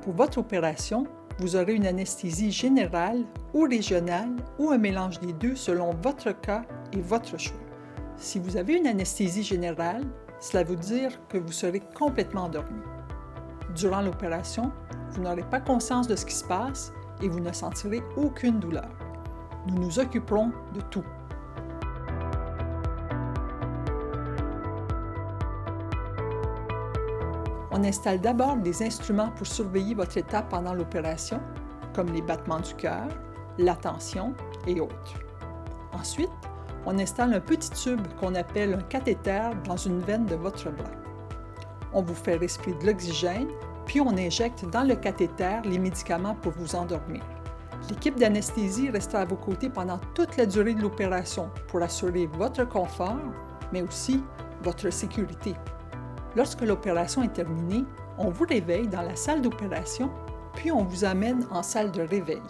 Pour votre opération, vous aurez une anesthésie générale ou régionale ou un mélange des deux selon votre cas et votre choix. Si vous avez une anesthésie générale, cela veut dire que vous serez complètement endormi. Durant l'opération, vous n'aurez pas conscience de ce qui se passe et vous ne sentirez aucune douleur. Nous nous occuperons de tout. On installe d'abord des instruments pour surveiller votre état pendant l'opération, comme les battements du cœur, la tension et autres. Ensuite, on installe un petit tube qu'on appelle un cathéter dans une veine de votre bras. On vous fait respirer de l'oxygène, puis on injecte dans le cathéter les médicaments pour vous endormir. L'équipe d'anesthésie restera à vos côtés pendant toute la durée de l'opération pour assurer votre confort, mais aussi votre sécurité. Lorsque l'opération est terminée, on vous réveille dans la salle d'opération, puis on vous amène en salle de réveil.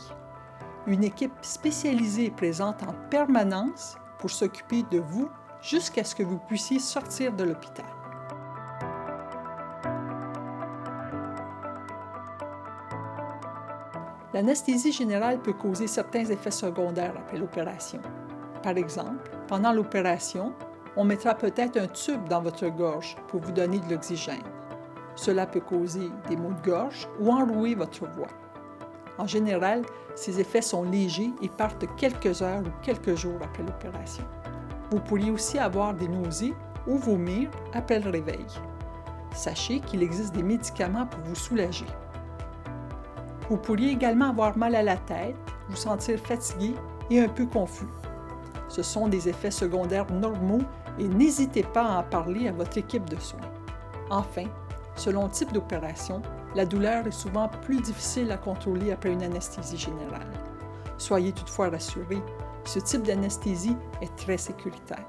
Une équipe spécialisée est présente en permanence pour s'occuper de vous jusqu'à ce que vous puissiez sortir de l'hôpital. L'anesthésie générale peut causer certains effets secondaires après l'opération. Par exemple, pendant l'opération, on mettra peut-être un tube dans votre gorge pour vous donner de l'oxygène. Cela peut causer des maux de gorge ou enrouer votre voix. En général, ces effets sont légers et partent quelques heures ou quelques jours après l'opération. Vous pourriez aussi avoir des nausées ou vomir après le réveil. Sachez qu'il existe des médicaments pour vous soulager. Vous pourriez également avoir mal à la tête, vous sentir fatigué et un peu confus. Ce sont des effets secondaires normaux et n'hésitez pas à en parler à votre équipe de soins. Enfin, selon le type d'opération, la douleur est souvent plus difficile à contrôler après une anesthésie générale. Soyez toutefois rassurés, ce type d'anesthésie est très sécuritaire.